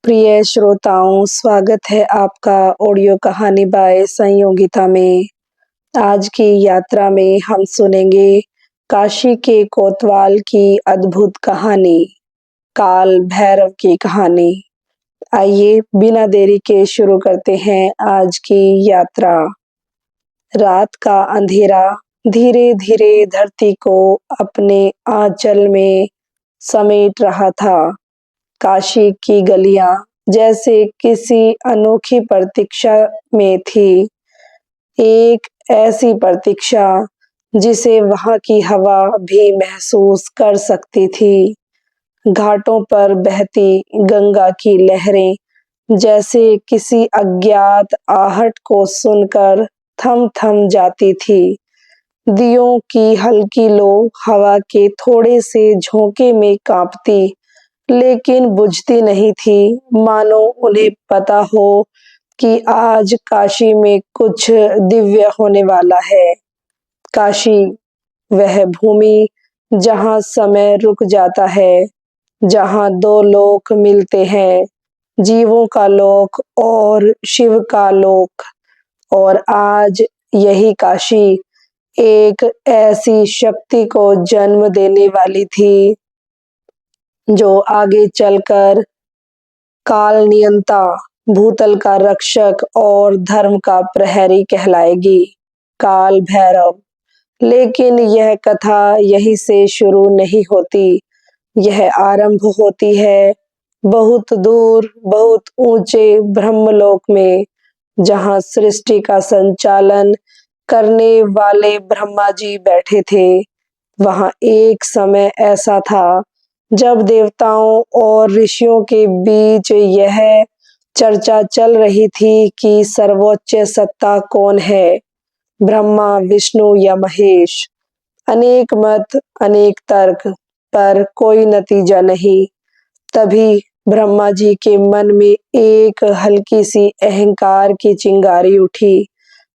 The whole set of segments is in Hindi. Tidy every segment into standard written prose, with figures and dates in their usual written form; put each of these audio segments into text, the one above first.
प्रिय श्रोताओं, स्वागत है आपका ऑडियो कहानी बाय संयोगिता में। आज की यात्रा में हम सुनेंगे काशी के कोतवाल की अद्भुत कहानी, काल भैरव की कहानी। आइए बिना देरी के शुरू करते हैं आज की यात्रा। रात का अंधेरा धीरे धीरे धरती को अपने आंचल में समेट रहा था। काशी की गलियां जैसे किसी अनोखी प्रतीक्षा में थी, एक ऐसी प्रतीक्षा जिसे वहां की हवा भी महसूस कर सकती थी। घाटों पर बहती गंगा की लहरें जैसे किसी अज्ञात आहट को सुनकर थम थम जाती थी। दियों की हल्की लो हवा के थोड़े से झोंके में कांपती, लेकिन बुझती नहीं थी, मानो उन्हें पता हो कि आज काशी में कुछ दिव्य होने वाला है। काशी, वह भूमि जहां समय रुक जाता है, जहां दो लोक मिलते हैं, जीवों का लोक और शिव का लोक। और आज यही काशी एक ऐसी शक्ति को जन्म देने वाली थी जो आगे चलकर काल नियंता, भूतल का रक्षक और धर्म का प्रहरी कहलाएगी, काल भैरव। लेकिन यह कथा यहीं से शुरू नहीं होती। यह आरंभ होती है बहुत दूर, बहुत ऊंचे ब्रह्मलोक में, जहां सृष्टि का संचालन करने वाले ब्रह्मा जी बैठे थे। वहां एक समय ऐसा था जब देवताओं और ऋषियों के बीच यह चर्चा चल रही थी कि सर्वोच्च सत्ता कौन है, ब्रह्मा, विष्णु या महेश। अनेक मत, अनेक तर्क, पर कोई नतीजा नहीं। तभी ब्रह्मा जी के मन में एक हल्की सी अहंकार की चिंगारी उठी।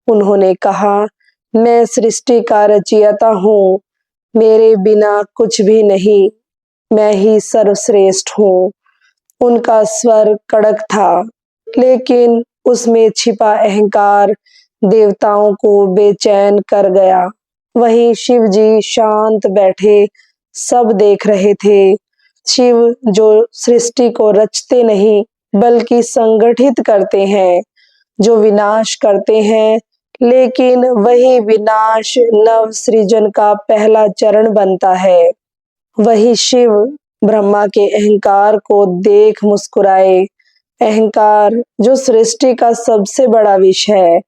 उन्होंने कहा, मैं सृष्टि का रचयिता हूँ, मेरे बिना कुछ भी नहीं, मैं ही सर्वश्रेष्ठ हूँ। उनका स्वर कड़क था, लेकिन उसमें छिपा अहंकार देवताओं को बेचैन कर गया। वहीं शिव जी शांत बैठे, सब देख रहे थे। शिव जो सृष्टि को रचते नहीं बल्कि संगठित करते हैं, जो विनाश करते हैं, लेकिन वही विनाश नव सृजन का पहला चरण बनता है। वही शिव ब्रह्मा के अहंकार को देख मुस्कुराए। अहंकार जो सृष्टि का सबसे बड़ा विष है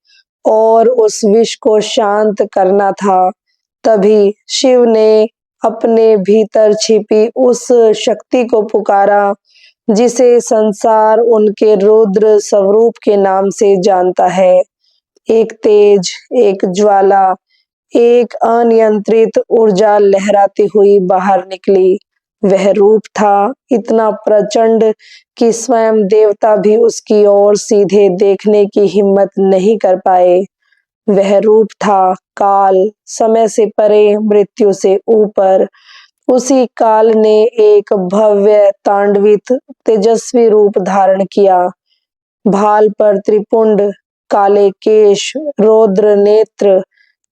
और उस विष को शांत करना था। तभी शिव ने अपने भीतर छिपी उस शक्ति को पुकारा जिसे संसार उनके रुद्र स्वरूप के नाम से जानता है। एक तेज, एक ज्वाला, एक अनियंत्रित ऊर्जा लहराती हुई बाहर निकली। वह रूप था इतना प्रचंड कि स्वयं देवता भी उसकी ओर सीधे देखने की हिम्मत नहीं कर पाए। वह रूप था काल, समय से परे, मृत्यु से ऊपर। उसी काल ने एक भव्य, तांडवित, तेजस्वी रूप धारण किया। भाल पर त्रिपुंड, काले केश, रौद्र नेत्र,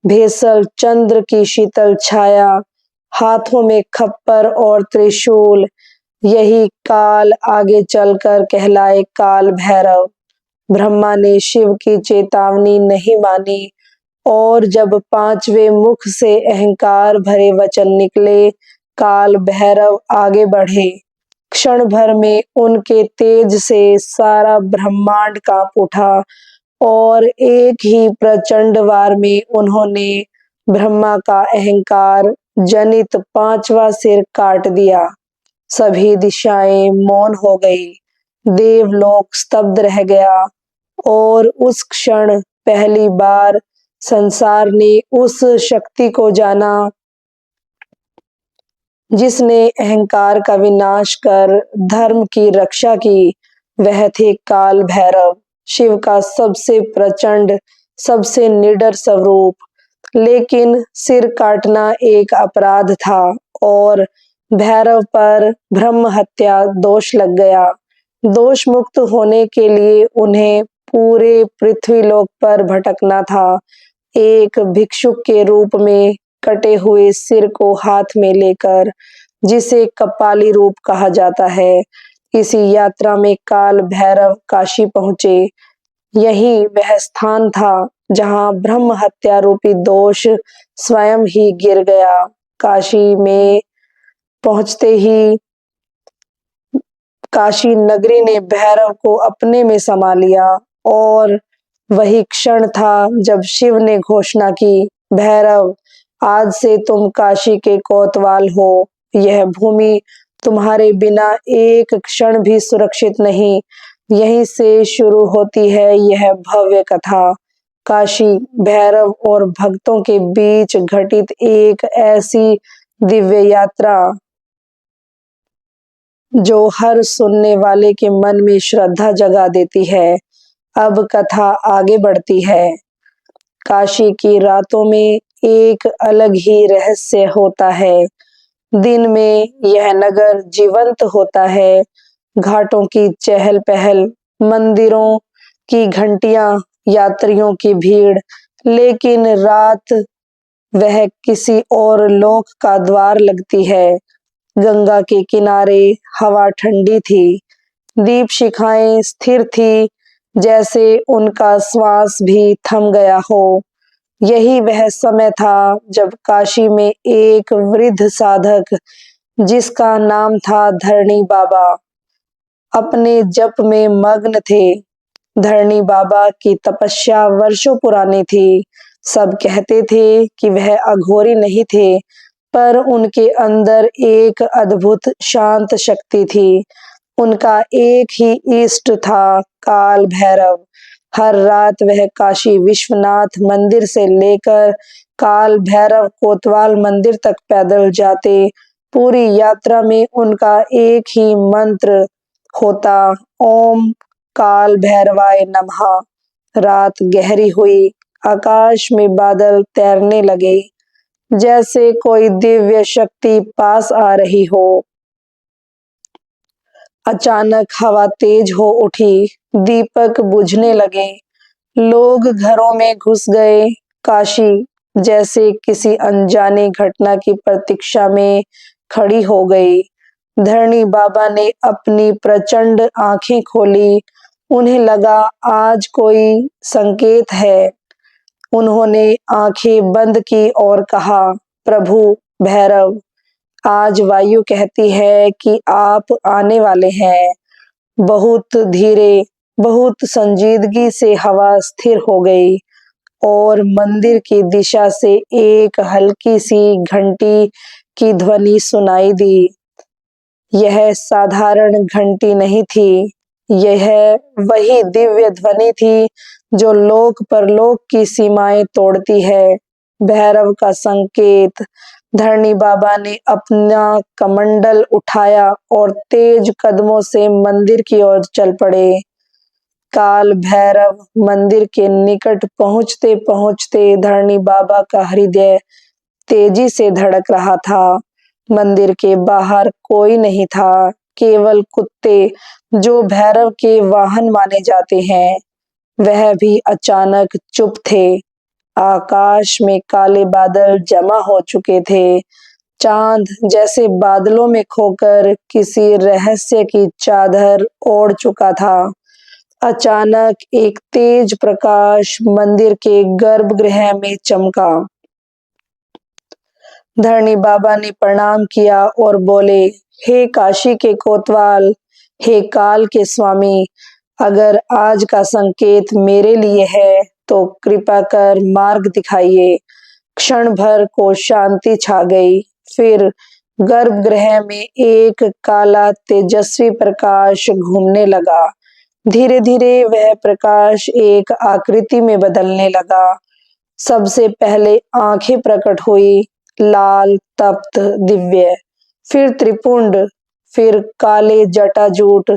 भेसल चंद्र की शीतल छाया, हाथों में खप्पर और त्रिशूल। यही काल आगे चलकर कहलाए काल भैरव। ब्रह्मा ने शिव की चेतावनी नहीं मानी और जब पांचवें मुख से अहंकार भरे वचन निकले, काल भैरव आगे बढ़े। क्षण भर में उनके तेज से सारा ब्रह्मांड कांप उठा और एक ही प्रचंड वार में उन्होंने ब्रह्मा का अहंकार जनित पांचवा सिर काट दिया। सभी दिशाएं मौन हो गई, देवलोक स्तब्ध रह गया और उस क्षण पहली बार संसार ने उस शक्ति को जाना जिसने अहंकार का विनाश कर धर्म की रक्षा की। वह थे काल भैरव, शिव का सबसे प्रचंड, सबसे निडर स्वरूप। लेकिन सिर काटना एक अपराध था और भैरव पर ब्रह्म हत्या दोष लग गया। दोष मुक्त होने के लिए उन्हें पूरे पृथ्वीलोक पर भटकना था। एक भिक्षुक के रूप में कटे हुए सिर को हाथ में लेकर, जिसे कपाली रूप कहा जाता है, इसी यात्रा में काल भैरव काशी पहुंचे। यही वह स्थान था जहां ब्रह्म हत्या रूपी दोष स्वयं ही गिर गया। काशी में पहुंचते ही काशी नगरी ने भैरव को अपने में समा लिया और वही क्षण था जब शिव ने घोषणा की, भैरव, आज से तुम काशी के कोतवाल हो। यह भूमि तुम्हारे बिना एक क्षण भी सुरक्षित नहीं। यहीं से शुरू होती है यह भव्य कथा। काशी, भैरव और भक्तों के बीच घटित एक ऐसी दिव्य यात्रा जो हर सुनने वाले के मन में श्रद्धा जगा देती है। अब कथा आगे बढ़ती है। काशी की रातों में एक अलग ही रहस्य होता है। दिन में यह नगर जीवंत होता है, घाटों की चहल पहल, मंदिरों की घंटियां, यात्रियों की भीड़। लेकिन रात वह किसी और लोक का द्वार लगती है। गंगा के किनारे हवा ठंडी थी, दीप शिखाएं स्थिर थी, जैसे उनका श्वास भी थम गया हो। यही वह समय था जब काशी में एक वृद्ध साधक, जिसका नाम था धरणी बाबा, अपने जप में मग्न थे। धरणी बाबा की तपस्या वर्षों पुरानी थी। सब कहते थे कि वह अघोरी नहीं थे, पर उनके अंदर एक अद्भुत शांत शक्ति थी। उनका एक ही इष्ट था, काल भैरव। हर रात वह काशी विश्वनाथ मंदिर से लेकर काल भैरव कोतवाल मंदिर तक पैदल जाते। पूरी यात्रा में उनका एक ही मंत्र होता, ओम काल भैरवाय नमः। रात गहरी हुई, आकाश में बादल तैरने लगे, जैसे कोई दिव्य शक्ति पास आ रही हो। अचानक हवा तेज हो उठी, दीपक बुझने लगे, लोग घरों में घुस गए। काशी जैसे किसी अनजानी घटना की प्रतीक्षा में खड़ी हो गई। धरणी बाबा ने अपनी प्रचंड आंखें खोली। उन्हें लगा आज कोई संकेत है। उन्होंने आंखें बंद की और कहा, प्रभु भैरव, आज वायु कहती है कि आप आने वाले हैं। बहुत धीरे, बहुत संजीदगी से हवा स्थिर हो गई और मंदिर की दिशा से एक हल्की सी घंटी की ध्वनि सुनाई दी। यह साधारण घंटी नहीं थी, यह वही दिव्य ध्वनि थी जो लोक परलोक की सीमाएं तोड़ती है। भैरव का संकेत। धरणी बाबा ने अपना कमंडल उठाया और तेज कदमों से मंदिर की ओर चल पड़े। काल भैरव मंदिर के निकट पहुंचते पहुंचते धरणी बाबा का हृदय तेजी से धड़क रहा था। मंदिर के बाहर कोई नहीं था, केवल कुत्ते, जो भैरव के वाहन माने जाते हैं, वह भी अचानक चुप थे। आकाश में काले बादल जमा हो चुके थे। चांद जैसे बादलों में खोकर किसी रहस्य की चादर ओढ़ चुका था। अचानक एक तेज प्रकाश मंदिर के गर्भगृह में चमका। धरणी बाबा ने प्रणाम किया और बोले, हे काशी के कोतवाल, हे काल के स्वामी, अगर आज का संकेत मेरे लिए है तो कृपा कर मार्ग दिखाइए। क्षण भर को शांति छा गई। फिर गर्भगृह में एक काला तेजस्वी प्रकाश घूमने लगा। धीरे धीरे वह प्रकाश एक आकृति में बदलने लगा। सबसे पहले आंखें प्रकट हुई, लाल, तप्त, दिव्य, फिर त्रिपुंड, फिर काले जटाजूट,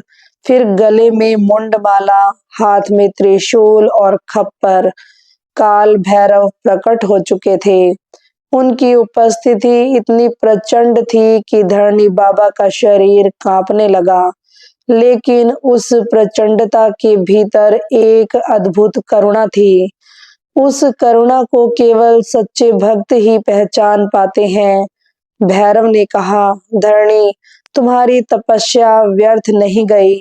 फिर गले में मुंडमाला, हाथ में त्रिशूल और खप्पर। काल भैरव प्रकट हो चुके थे। उनकी उपस्थिति इतनी प्रचंड थी कि धरणी बाबा का शरीर कांपने लगा। लेकिन उस प्रचंडता के भीतर एक अद्भुत करुणा थी। उस करुणा को केवल सच्चे भक्त ही पहचान पाते हैं। भैरव ने कहा, धरणी, तुम्हारी तपस्या व्यर्थ नहीं गई।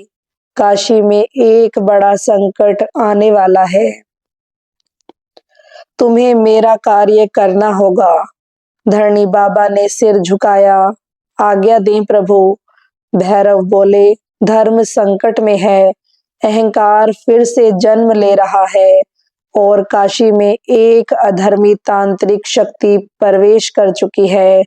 काशी में एक बड़ा संकट आने वाला है। तुम्हें मेरा कार्य करना होगा। धरणी बाबा ने सिर झुकाया। आज्ञा दें प्रभु। भैरव बोले, धर्म संकट में है। अहंकार फिर से जन्म ले रहा है और काशी में एक अधर्मी तांत्रिक शक्ति प्रवेश कर चुकी है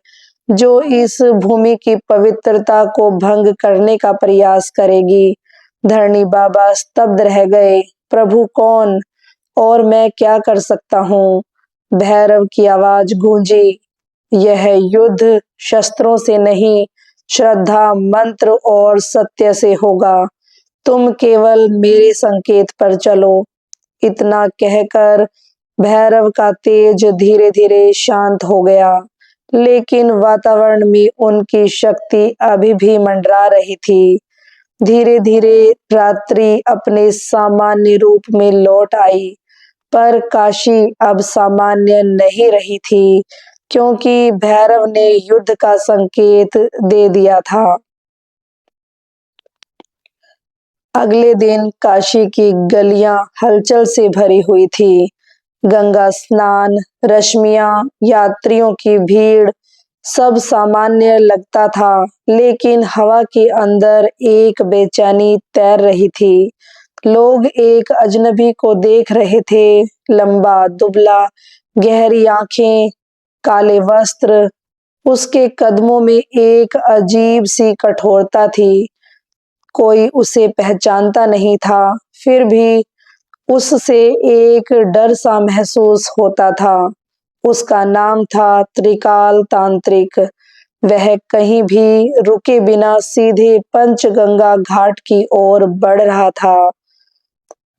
जो इस भूमि की पवित्रता को भंग करने का प्रयास करेगी। धरणी बाबा स्तब्ध रह गए। प्रभु कौन और मैं क्या कर सकता हूँ? भैरव की आवाज गूंजी। यह युद्ध शस्त्रों से नहीं, श्रद्धा, मंत्र और सत्य से होगा। तुम केवल मेरे संकेत पर चलो। इतना कहकर भैरव का तेज धीरे धीरे शांत हो गया, लेकिन वातावरण में उनकी शक्ति अभी भी मंडरा रही थी। धीरे धीरे रात्रि अपने सामान्य रूप में लौट आई, पर काशी अब सामान्य नहीं रही थी, क्योंकि भैरव ने युद्ध का संकेत दे दिया था। अगले दिन काशी की गलियां हलचल से भरी हुई थी। गंगा स्नान, रश्मियां, यात्रियों की भीड़, सब सामान्य लगता था, लेकिन हवा के अंदर एक बेचैनी तैर रही थी। लोग एक अजनबी को देख रहे थे। लंबा, दुबला, गहरी आंखें, काले वस्त्र। उसके कदमों में एक अजीब सी कठोरता थी। कोई उसे पहचानता नहीं था, फिर भी उससे एक डर सा महसूस होता था। उसका नाम था त्रिकाल तांत्रिक। वह कहीं भी रुके बिना सीधे पंचगंगा घाट की ओर बढ़ रहा था।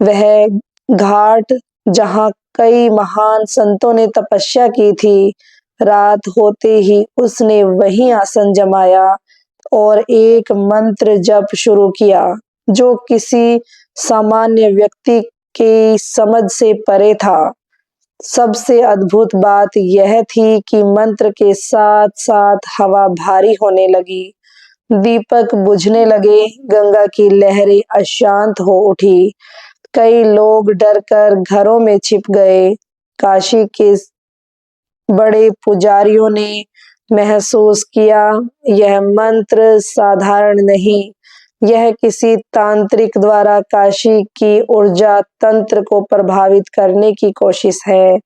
वह घाट जहां कई महान संतों ने तपस्या की थी। रात होते ही उसने वहीं आसन जमाया और एक मंत्र जप शुरू किया, जो किसी सामान्य व्यक्ति की समझ से परे था। सबसे अद्भुत बात यह थी कि मंत्र के साथ साथ हवा भारी होने लगी, दीपक बुझने लगे, गंगा की लहरें अशांत हो उठी। कई लोग डरकर घरों में छिप गए। काशी के बड़े पुजारियों ने महसूस किया, यह मंत्र साधारण नहीं, यह किसी तांत्रिक द्वारा काशी की ऊर्जा तंत्र को प्रभावित करने की कोशिश है।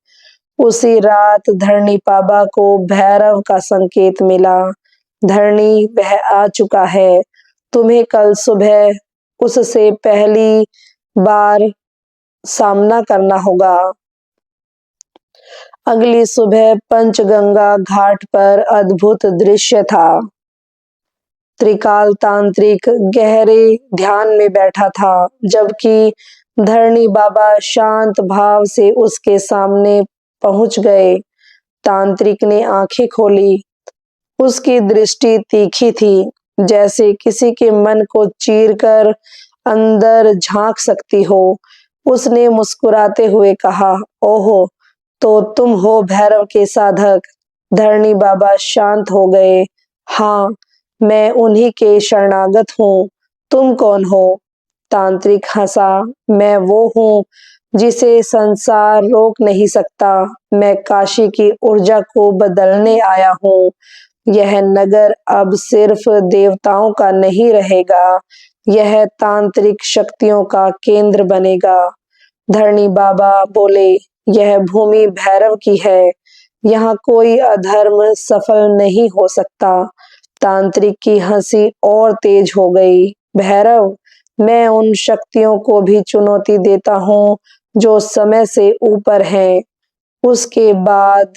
उसी रात धरणी बाबा को भैरव का संकेत मिला। धरणी, वह आ चुका है। तुम्हें कल सुबह उससे पहली बार सामना करना होगा। अगली सुबह पंचगंगा घाट पर अद्भुत दृश्य था। त्रिकाल तांत्रिक गहरे ध्यान में बैठा था, जबकि धरणी बाबा शांत भाव से उसके सामने पहुंच गए। तांत्रिक ने आंखें खोली। उसकी दृष्टि तीखी थी, जैसे किसी के मन को चीरकर अंदर झांक सकती हो। उसने मुस्कुराते हुए कहा, ओहो, तो तुम हो भैरव के साधक। धरणी बाबा शांत हो गए। हाँ, मैं उन्हीं के शरणागत हूँ। तुम कौन हो? तांत्रिक हंसा। मैं वो हूँ जिसे संसार रोक नहीं सकता। मैं काशी की ऊर्जा को बदलने आया हूँ। यह नगर अब सिर्फ देवताओं का नहीं रहेगा, यह तांत्रिक शक्तियों का केंद्र बनेगा। धरणी बाबा बोले, यह भूमि भैरव की है। यहाँ कोई अधर्म सफल नहीं हो सकता। तांत्रिक की हंसी और तेज हो गई। भैरव, मैं उन शक्तियों को भी चुनौती देता हूँ जो समय से ऊपर हैं। उसके बाद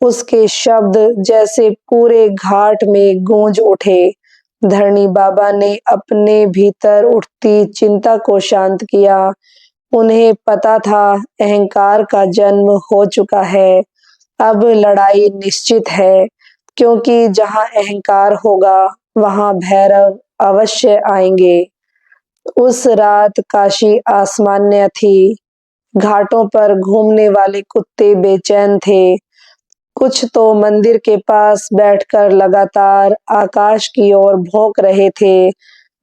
उसके शब्द जैसे पूरे घाट में गूंज उठे। धरणी बाबा ने अपने भीतर उठती चिंता को शांत किया। उन्हें पता था अहंकार का जन्म हो चुका है। अब लड़ाई निश्चित है, क्योंकि जहां अहंकार होगा वहां भैरव अवश्य आएंगे। उस रात काशी आसमान्य थी। घाटों पर घूमने वाले कुत्ते बेचैन थे। कुछ तो मंदिर के पास बैठकर लगातार आकाश की ओर भौंक रहे थे,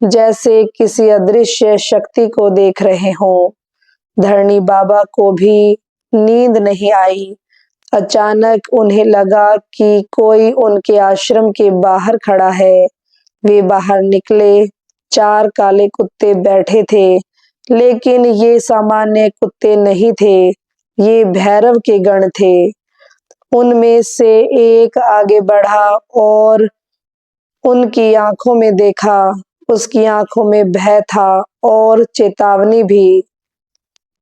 जैसे किसी अदृश्य शक्ति को देख रहे हों। धरणी बाबा को भी नींद नहीं आई। अचानक उन्हें लगा कि कोई उनके आश्रम के बाहर खड़ा है। वे बाहर निकले। 4 काले कुत्ते बैठे थे, लेकिन ये सामान्य कुत्ते नहीं थे, ये भैरव के गण थे। उनमें से एक आगे बढ़ा और उनकी आंखों में देखा। उसकी आंखों में भय था और चेतावनी भी।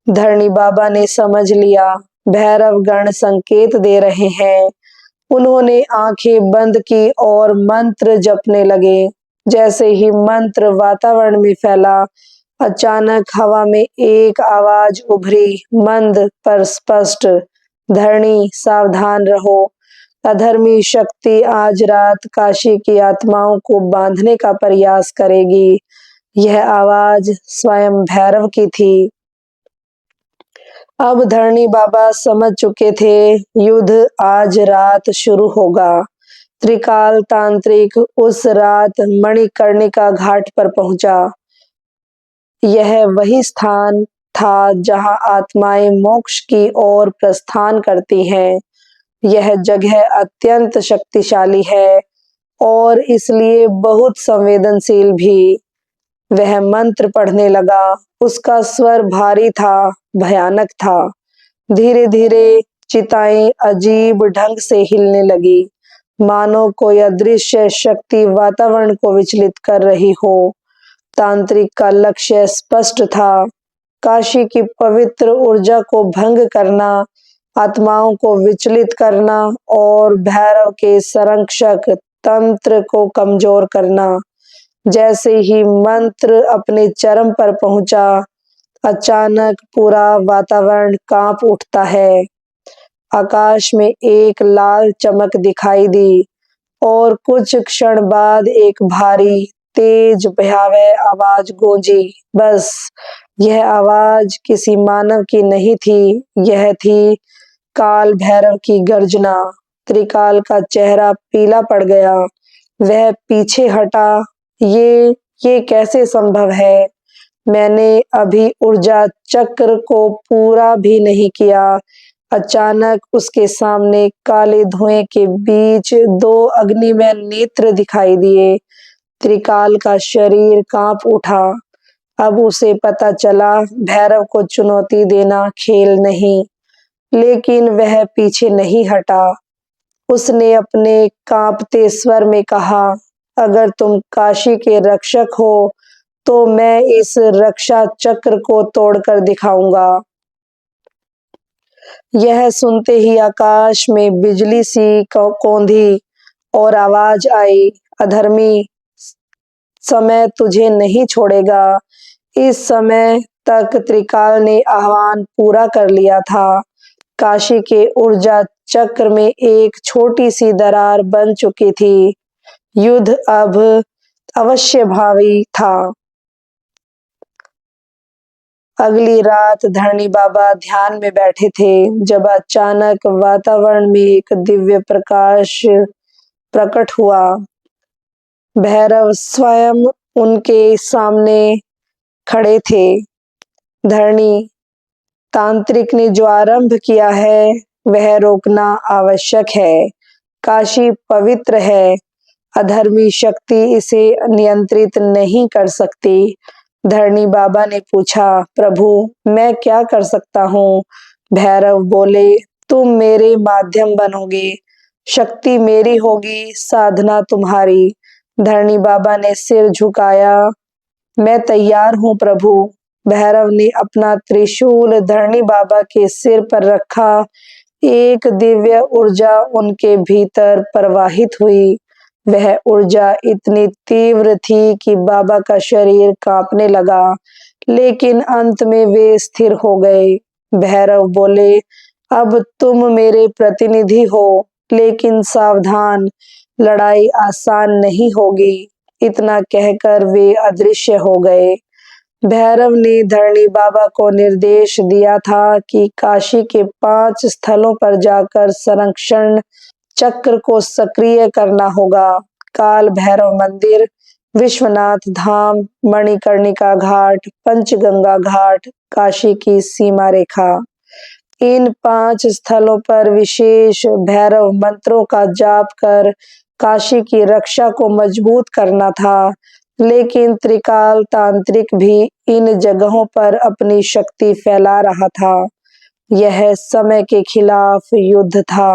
धरणी बाबा ने समझ लिया, भैरव गण संकेत दे रहे हैं। उन्होंने आंखें बंद की और मंत्र जपने लगे। जैसे ही मंत्र वातावरण में फैला, अचानक हवा में एक आवाज उभरी, मंद पर स्पष्ट, धरणी सावधान रहो, अधर्मी शक्ति आज रात काशी की आत्माओं को बांधने का प्रयास करेगी। यह आवाज स्वयं भैरव की थी। अब धरणी बाबा समझ चुके थे, युद्ध आज रात शुरू होगा। त्रिकाल तांत्रिक उस रात मणिकर्णिका घाट पर पहुंचा। यह वही स्थान था जहां आत्माएं मोक्ष की ओर प्रस्थान करती हैं। यह जगह अत्यंत शक्तिशाली है और इसलिए बहुत संवेदनशील भी। वह मंत्र पढ़ने लगा। उसका स्वर भारी था, भयानक था। धीरे धीरे चिताएं अजीब ढंग से हिलने लगी, मानो कोई अदृश्य शक्ति वातावरण को विचलित कर रही हो। तांत्रिक का लक्ष्य स्पष्ट था, काशी की पवित्र ऊर्जा को भंग करना, आत्माओं को विचलित करना और भैरव के संरक्षक तंत्र को कमजोर करना। जैसे ही मंत्र अपने चरम पर पहुंचा, अचानक पूरा वातावरण कांप उठता है। आकाश में एक लाल चमक दिखाई दी और कुछ क्षण बाद एक भारी, तेज, भयावह आवाज गूंजी। बस, यह आवाज किसी मानव की नहीं थी, यह थी काल भैरव की गर्जना। त्रिकाल का चेहरा पीला पड़ गया। वह पीछे हटा। ये कैसे संभव है? मैंने अभी ऊर्जा चक्र को पूरा भी नहीं किया। अचानक उसके सामने काले धुएं के बीच 2 अग्निमय नेत्र दिखाई दिए। त्रिकाल का शरीर कांप उठा। अब उसे पता चला, भैरव को चुनौती देना खेल नहीं। लेकिन वह पीछे नहीं हटा। उसने अपने कांपते स्वर में कहा, अगर तुम काशी के रक्षक हो, तो मैं इस रक्षा चक्र को तोड़कर दिखाऊंगा। यह सुनते ही आकाश में बिजली सी कौंधी और आवाज आई, अधर्मी, समय तुझे नहीं छोड़ेगा। इस समय तक त्रिकाल ने आह्वान पूरा कर लिया था। काशी के ऊर्जा चक्र में एक छोटी सी दरार बन चुकी थी। युद्ध अब अवश्यभावी था। अगली रात धरणी बाबा ध्यान में बैठे थे, जब अचानक वातावरण में एक दिव्य प्रकाश प्रकट हुआ। भैरव स्वयं उनके सामने खड़े थे। धरणी, तांत्रिक ने जो आरंभ किया है, वह रोकना आवश्यक है। काशी पवित्र है, अधर्मी शक्ति इसे नियंत्रित नहीं कर सकती। धरणी बाबा ने पूछा, प्रभु, मैं क्या कर सकता हूँ? भैरव बोले, तुम मेरे माध्यम बनोगे, शक्ति मेरी होगी, साधना तुम्हारी। धरणी बाबा ने सिर झुकाया, मैं तैयार हूँ प्रभु। भैरव ने अपना त्रिशूल धरणी बाबा के सिर पर रखा। एक दिव्य ऊर्जा उनके भीतर प्रवाहित हुई। वह ऊर्जा इतनी तीव्र थी कि बाबा का शरीर कांपने लगा, लेकिन अंत में वे स्थिर हो गए। भैरव बोले, अब तुम मेरे प्रतिनिधि हो, लेकिन सावधान, लड़ाई आसान नहीं होगी। इतना कहकर वे अदृश्य हो गए। भैरव ने धरणी बाबा को निर्देश दिया था कि काशी के 5 स्थलों पर जाकर संरक्षण चक्र को सक्रिय करना होगा। काल भैरव मंदिर, विश्वनाथ धाम, मणिकर्णिका घाट, पंचगंगा घाट, काशी की सीमा रेखा। इन 5 स्थलों पर विशेष भैरव मंत्रों का जाप कर काशी की रक्षा को मजबूत करना था, लेकिन त्रिकाल तांत्रिक भी इन जगहों पर अपनी शक्ति फैला रहा था। यह समय के खिलाफ युद्ध था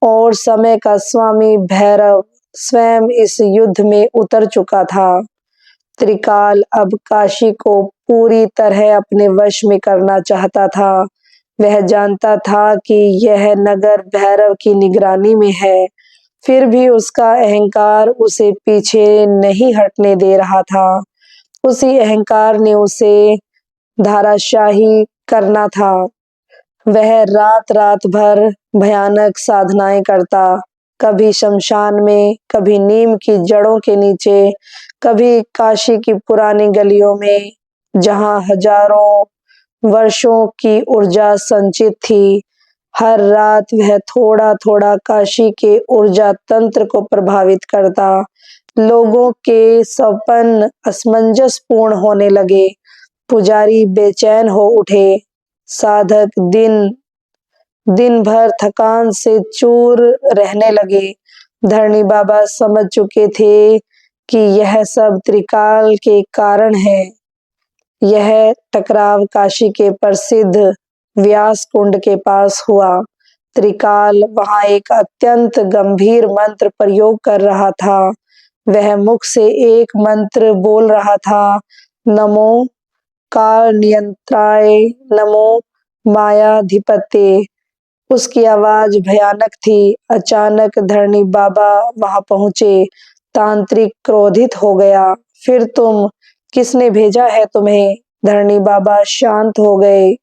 और समय का स्वामी भैरव स्वयं इस युद्ध में उतर चुका था। त्रिकाल अब काशी को पूरी तरह अपने वश में करना चाहता था। वह जानता था कि यह नगर भैरव की निगरानी में है, फिर भी उसका अहंकार उसे पीछे नहीं हटने दे रहा था। उसी अहंकार ने उसे धाराशाही करना था। वह रात रात भर भयानक साधनाएं करता, कभी शमशान में, कभी नीम की जड़ों के नीचे, कभी काशी की पुरानी गलियों में, जहां हजारों वर्षों की ऊर्जा संचित थी। हर रात वह थोड़ा थोड़ा काशी के ऊर्जा तंत्र को प्रभावित करता। लोगों के सपन असमंजसपूर्ण होने लगे। पुजारी बेचैन हो उठे। साधक दिन दिन भर थकान से चूर रहने लगे। धरणी बाबा समझ चुके थे कि यह सब त्रिकाल के कारण है। यह टकराव काशी के प्रसिद्ध व्यास कुंड के पास हुआ। त्रिकाल वहां एक अत्यंत गंभीर मंत्र प्रयोग कर रहा था। वह मुख से एक मंत्र बोल रहा था, नमो काल नियंत्राय, नमो मायाधिपते। उसकी आवाज भयानक थी। अचानक धरणी बाबा वहां पहुंचे। तांत्रिक क्रोधित हो गया। फिर तुम, किसने भेजा है तुम्हें? धरणी बाबा शांत हो गए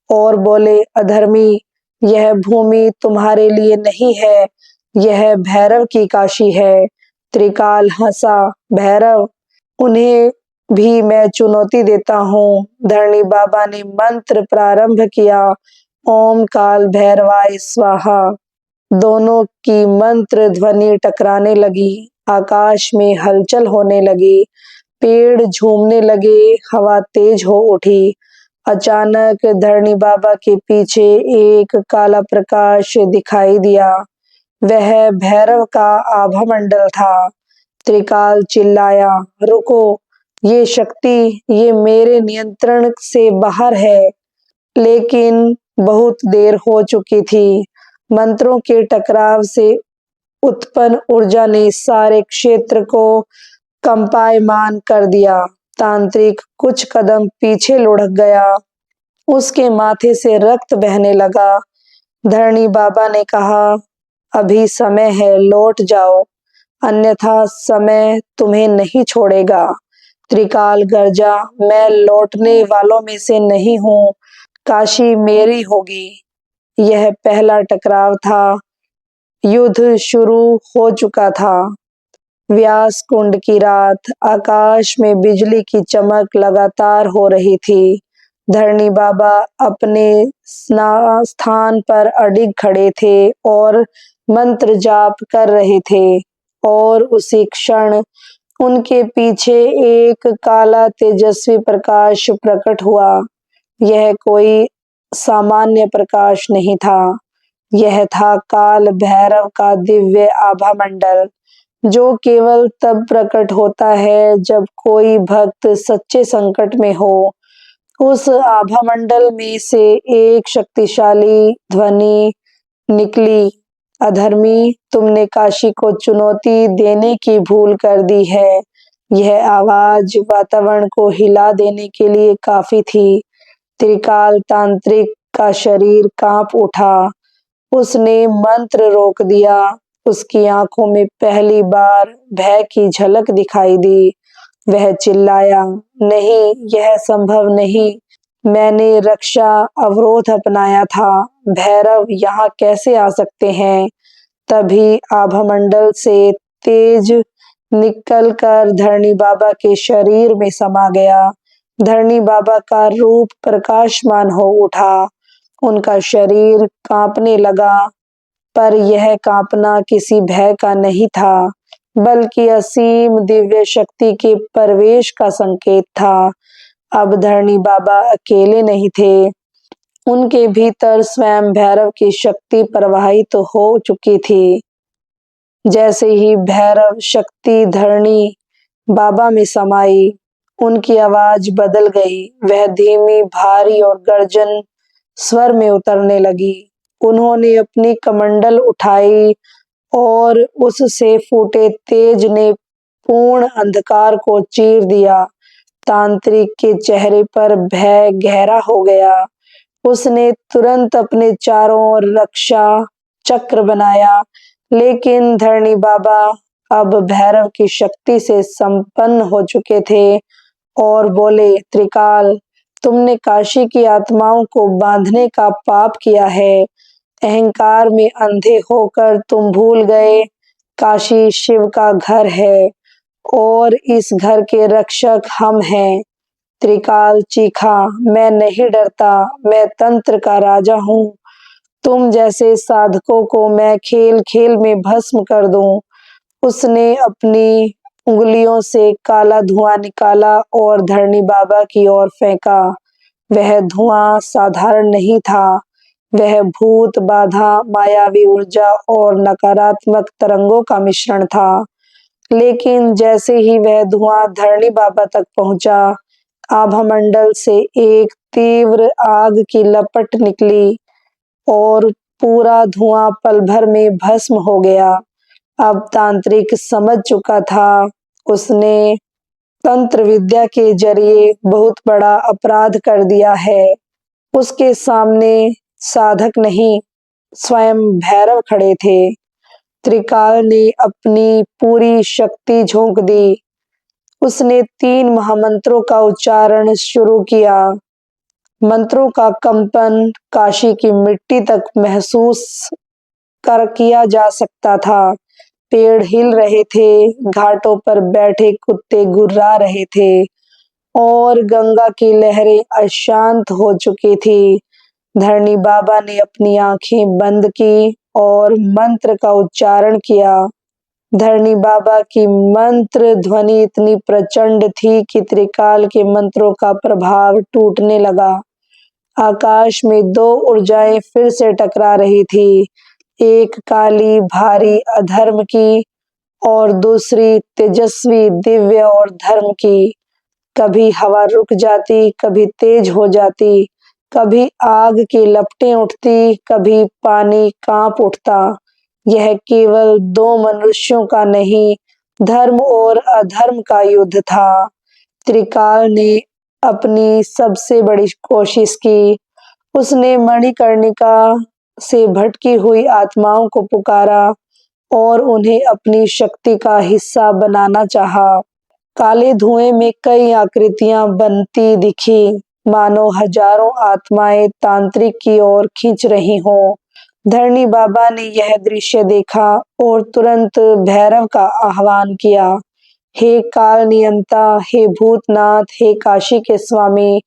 और बोले, अधर्मी, यह भूमि तुम्हारे लिए नहीं है, यह भैरव की काशी है। त्रिकाल हंसा। भैरव, उन्हें भी मैं चुनौती देता हूँ। धरणी बाबा ने मंत्र प्रारंभ किया, ओम काल भैरवाय स्वाहा। दोनों की मंत्र ध्वनि टकराने लगी। आकाश में हलचल होने लगी। पेड़ झूमने लगे। हवा तेज हो उठी। अचानक धरणी बाबा के पीछे एक काला प्रकाश दिखाई दिया। वह भैरव का आभा मंडल था। त्रिकाल चिल्लाया, रुको, ये शक्ति, ये मेरे नियंत्रण से बाहर है। लेकिन बहुत देर हो चुकी थी। मंत्रों के टकराव से उत्पन्न ऊर्जा ने सारे क्षेत्र को कंपायमान कर दिया। तांत्रिक कुछ कदम पीछे लुढ़क गया। उसके माथे से रक्त बहने लगा। धरणी बाबा ने कहा, अभी समय है, लौट जाओ, अन्यथा समय तुम्हें नहीं छोड़ेगा। त्रिकाल गर्जा, मैं लौटने वालों में से नहीं हूँ, काशी मेरी होगी। यह पहला टकराव था। युद्ध शुरू हो चुका था। व्यास कुंड की रात, आकाश में बिजली की चमक लगातार हो रही थी। धरणी बाबा अपने स्थान पर अडिग खड़े थे और मंत्र जाप कर रहे थे, और उसी क्षण उनके पीछे एक काला तेजस्वी प्रकाश प्रकट हुआ। यह कोई सामान्य प्रकाश नहीं था। यह था काल भैरव का दिव्य आभा मंडल, जो केवल तब प्रकट होता है जब कोई भक्त सच्चे संकट में हो। उस आभा मंडल में से एक शक्तिशाली ध्वनि निकली, अधर्मी, तुमने काशी को चुनौती देने की भूल कर दी है। यह आवाज वातावरण को हिला देने के लिए काफी थी। त्रिकाल तांत्रिक का शरीर कांप उठा। उसने मंत्र रोक दिया। उसकी आंखों में पहली बार भय की झलक दिखाई दी। वह चिल्लाया, नहीं, यह संभव नहीं। मैंने रक्षा अवरोध अपनाया था। भैरव यहाँ कैसे आ सकते हैं? तभी आभामंडल से तेज निकलकर धरणी बाबा के शरीर में समा गया। धरणी बाबा का रूप प्रकाशमान हो उठा। उनका शरीर कांपने लगा, पर यह कांपना किसी भय का नहीं था, बल्कि असीम दिव्य शक्ति के प्रवेश का संकेत था। अब धरणी बाबा अकेले नहीं थे, उनके भीतर स्वयं भैरव की शक्ति प्रवाहित तो हो चुकी थी। जैसे ही भैरव शक्ति धरणी बाबा में समाई, उनकी आवाज बदल गई। वह धीमी, भारी और गर्जन स्वर में उतरने लगी। उन्होंने अपनी कमंडल उठाई और उससे फूटे तेज ने पूर्ण अंधकार को चीर दिया। तांत्रिक के चेहरे पर भय गहरा हो गया। उसने तुरंत अपने चारों ओर रक्षा चक्र बनाया, लेकिन धरणी बाबा अब भैरव की शक्ति से संपन्न हो चुके थे और बोले, त्रिकाल, तुमने काशी की आत्माओं को बांधने का पाप किया है। अहंकार में अंधे होकर तुम भूल गए काशी शिव का घर है और इस घर के रक्षक हम हैं। त्रिकाल चीखा, मैं नहीं डरता, मैं तंत्र का राजा हूँ। तुम जैसे साधकों को मैं खेल खेल में भस्म कर दूं। उसने अपनी उंगलियों से काला धुआं निकाला और धरणी बाबा की ओर फेंका। वह धुआं साधारण नहीं था, वह भूत बाधा, मायावी ऊर्जा और नकारात्मक तरंगों का मिश्रण था। लेकिन जैसे ही वह धुआं धरणी बाबा तक पहुंचा, आभामंडल से एक तीव्र आग की लपट निकली और पूरा धुआं पल भर में भस्म हो गया। अब तांत्रिक समझ चुका था, उसने तंत्र विद्या के जरिए बहुत बड़ा अपराध कर दिया है। उसके सामने साधक नहीं, स्वयं भैरव खड़े थे। त्रिकाल ने अपनी पूरी शक्ति झोंक दी। उसने 3 महामंत्रों का उच्चारण शुरू किया। मंत्रों का कंपन काशी की मिट्टी तक महसूस कर किया जा सकता था। पेड़ हिल रहे थे, घाटों पर बैठे कुत्ते गुर्रा रहे थे और गंगा की लहरें अशांत हो चुकी थी। धरणी बाबा ने अपनी आंखें बंद की और मंत्र का उच्चारण किया। धरणी बाबा की मंत्र ध्वनि इतनी प्रचंड थी कि त्रिकाल के मंत्रों का प्रभाव टूटने लगा। आकाश में 2 ऊर्जाएं फिर से टकरा रही थी, एक काली भारी अधर्म की और दूसरी तेजस्वी दिव्य और धर्म की। कभी हवा रुक जाती, कभी तेज हो जाती, कभी आग की लपटें उठती, कभी पानी कांप उठता। यह केवल 2 मनुष्यों का नहीं, धर्म और अधर्म का युद्ध था। त्रिकाल ने अपनी सबसे बड़ी कोशिश की। उसने मणिकर्णिका से भटकी हुई आत्माओं को पुकारा और उन्हें अपनी शक्ति का हिस्सा बनाना चाहा। काले धुएं में कई आकृतियां बनती दिखी, मानो हजारों आत्माएं तांत्रिक की ओर खींच रही हों। धरणी बाबा ने यह दृश्य देखा और तुरंत भैरव का आह्वान किया, हे काल नियंता, हे भूतनाथ, हे काशी के स्वामी,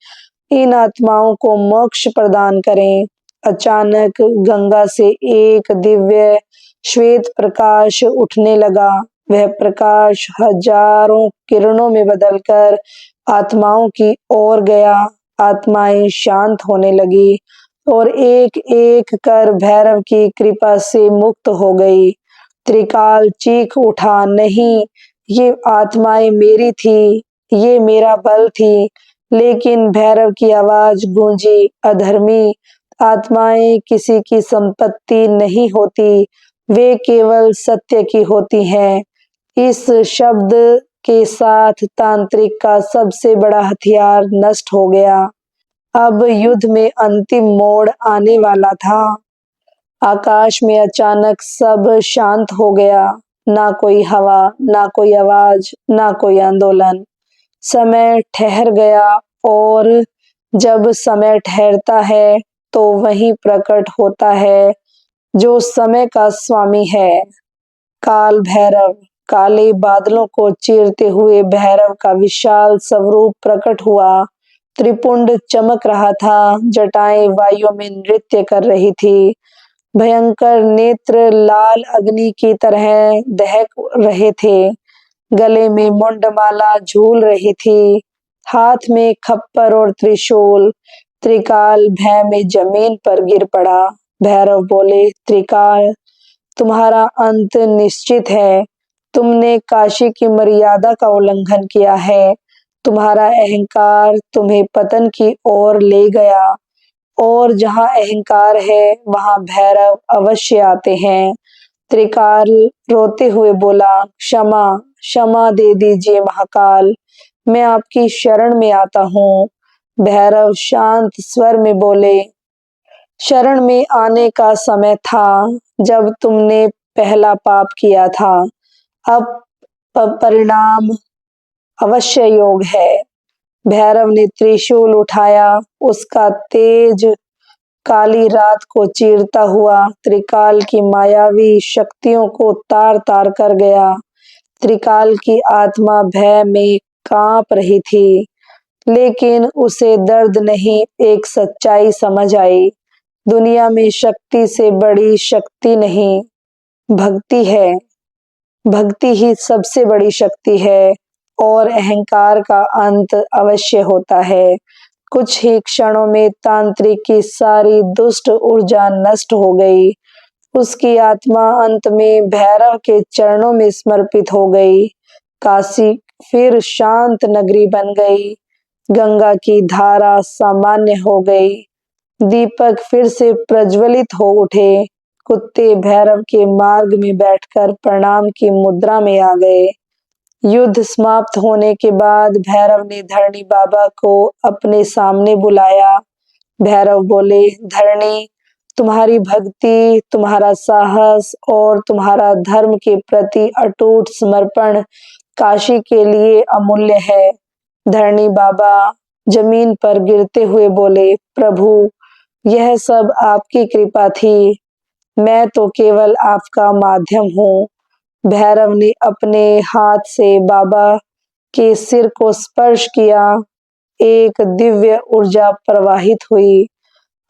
इन आत्माओं को मोक्ष प्रदान करें। अचानक गंगा से एक दिव्य श्वेत प्रकाश उठने लगा। वह प्रकाश हजारों किरणों में बदलकर आत्माओं की ओर गया। आत्माएं शांत होने लगी और एक एक कर भैरव की कृपा से मुक्त हो गई। त्रिकाल चीख उठा, नहीं, ये आत्माएं मेरी थी, ये मेरा बल थी। लेकिन भैरव की आवाज गूंजी, अधर्मी, आत्माएं किसी की संपत्ति नहीं होती, वे केवल सत्य की होती हैं। इस शब्द के साथ तांत्रिक का सबसे बड़ा हथियार नष्ट हो गया। अब युद्ध में अंतिम मोड़ आने वाला था। आकाश में अचानक सब शांत हो गया, ना कोई हवा, ना कोई आवाज, ना कोई आंदोलन। समय ठहर गया और जब समय ठहरता है तो वही प्रकट होता है जो समय का स्वामी है, काल भैरव। काले बादलों को चीरते हुए भैरव का विशाल स्वरूप प्रकट हुआ। त्रिपुंड चमक रहा था, जटाएं वायु में नृत्य कर रही थी। भयंकर नेत्र लाल अग्नि की तरह दहक रहे थे। गले में मुंडमाला झूल रही थी, हाथ में खप्पर और त्रिशूल। त्रिकाल भय में जमीन पर गिर पड़ा। भैरव बोले, त्रिकाल, तुम्हारा अंत निश्चित है। तुमने काशी की मर्यादा का उल्लंघन किया है। तुम्हारा अहंकार तुम्हें पतन की ओर ले गया, और जहां अहंकार है वहां भैरव अवश्य आते हैं। त्रिकाल रोते हुए बोला, क्षमा क्षमा दे दीजिए महाकाल, मैं आपकी शरण में आता हूँ। भैरव शांत स्वर में बोले, शरण में आने का समय था जब तुमने पहला पाप किया था। अब परिणाम अवश्य योग है। भैरव ने त्रिशूल उठाया, उसका तेज काली रात को चीरता हुआ त्रिकाल की मायावी शक्तियों को तार तार कर गया। त्रिकाल की आत्मा भय में कांप रही थी, लेकिन उसे दर्द नहीं, एक सच्चाई समझ आई। दुनिया में शक्ति से बड़ी शक्ति नहीं, भक्ति है। भक्ति ही सबसे बड़ी शक्ति है, और अहंकार का अंत अवश्य होता है। कुछ ही क्षणों में तांत्रिक की सारी दुष्ट ऊर्जा नष्ट हो गई। उसकी आत्मा अंत में भैरव के चरणों में समर्पित हो गई। काशी फिर शांत नगरी बन गई। गंगा की धारा सामान्य हो गई। दीपक फिर से प्रज्वलित हो उठे। कुत्ते भैरव के मार्ग में बैठकर प्रणाम की मुद्रा में आ गए। युद्ध समाप्त होने के बाद भैरव ने धरणी बाबा को अपने सामने बुलाया। भैरव बोले, धरणी, तुम्हारी भक्ति, तुम्हारा साहस और तुम्हारा धर्म के प्रति अटूट समर्पण काशी के लिए अमूल्य है। धरणी बाबा जमीन पर गिरते हुए बोले, प्रभु, यह सब आपकी कृपा थी, मैं तो केवल आपका माध्यम हूँ। भैरव ने अपने हाथ से बाबा के सिर को स्पर्श किया। एक दिव्य ऊर्जा प्रवाहित हुई।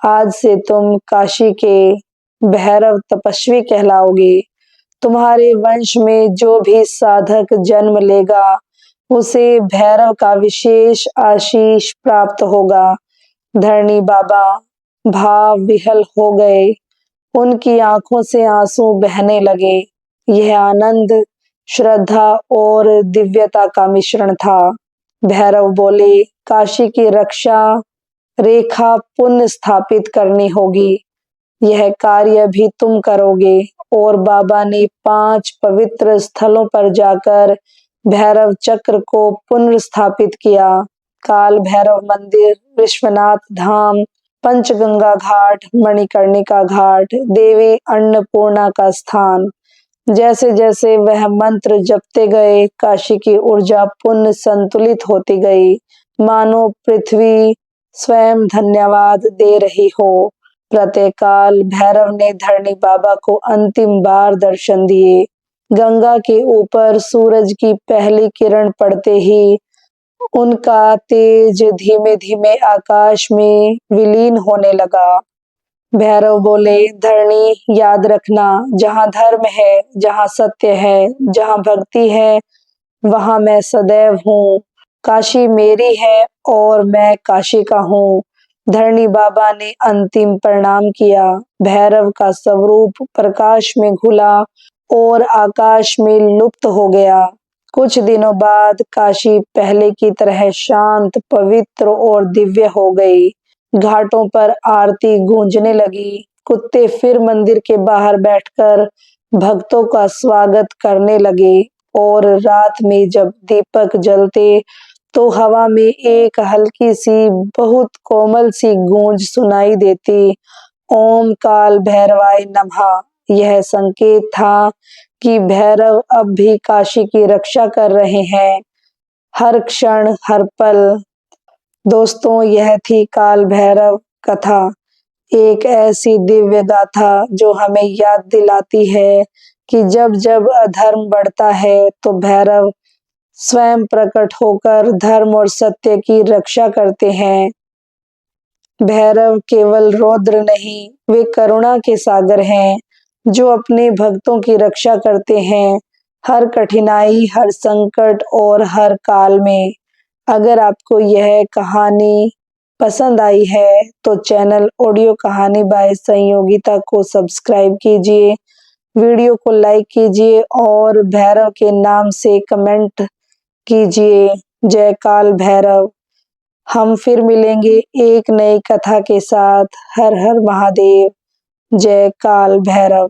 आज से तुम काशी के भैरव तपस्वी कहलाओगे। तुम्हारे वंश में जो भी साधक जन्म लेगा, उसे भैरव का विशेष आशीष प्राप्त होगा। धरणी बाबा भाव विहल हो गए। उनकी आंखों से आंसू बहने लगे। यह आनंद, श्रद्धा और दिव्यता का मिश्रण था। भैरव बोले, काशी की रक्षा रेखा पुनः स्थापित करनी होगी। यह कार्य भी तुम करोगे। और बाबा ने 5 पवित्र स्थलों पर जाकर भैरव चक्र को पुनर्स्थापित किया। काल भैरव मंदिर, विश्वनाथ धाम, पंचगंगा घाट, मणिकर्णिका घाट, देवी अन्नपूर्णा का स्थान। जैसे जैसे वह मंत्र जपते गए, काशी की ऊर्जा पुनः संतुलित होती गई, मानो पृथ्वी स्वयं धन्यवाद दे रही हो। प्रातःकाल भैरव ने धरणी बाबा को अंतिम बार दर्शन दिए। गंगा के ऊपर सूरज की पहली किरण पड़ते ही उनका तेज धीमे धीमे आकाश में विलीन होने लगा। भैरव बोले, धरणी, याद रखना, जहाँ धर्म है, जहाँ सत्य है, जहाँ भक्ति है, वहां मैं सदैव हूँ। काशी मेरी है और मैं काशी का हूँ। धरणी बाबा ने अंतिम प्रणाम किया। भैरव का स्वरूप प्रकाश में घुला और आकाश में लुप्त हो गया। कुछ दिनों बाद काशी पहले की तरह शांत, पवित्र और दिव्य हो गई। घाटों पर आरती गूंजने लगी। कुत्ते फिर मंदिर के बाहर बैठकर भक्तों का स्वागत करने लगे। और रात में जब दीपक जलते तो हवा में एक हल्की सी, बहुत कोमल सी गूंज सुनाई देती, ओम काल भैरवाय नमः। यह संकेत था कि भैरव अब भी काशी की रक्षा कर रहे हैं, हर क्षण, हर पल। दोस्तों, यह थी काल भैरव कथा, एक ऐसी दिव्य गाथा जो हमें याद दिलाती है कि जब जब अधर्म बढ़ता है तो भैरव स्वयं प्रकट होकर धर्म और सत्य की रक्षा करते हैं। भैरव केवल रौद्र नहीं, वे करुणा के सागर हैं, जो अपने भक्तों की रक्षा करते हैं, हर कठिनाई, हर संकट और हर काल में। अगर आपको यह कहानी पसंद आई है, तो चैनल ऑडियो कहानी बाय संयोगिता को सब्सक्राइब कीजिए, वीडियो को लाइक कीजिए और भैरव के नाम से कमेंट कीजिए। जय काल भैरव। हम फिर मिलेंगे एक नई कथा के साथ। हर हर महादेव। जय काल भैरव।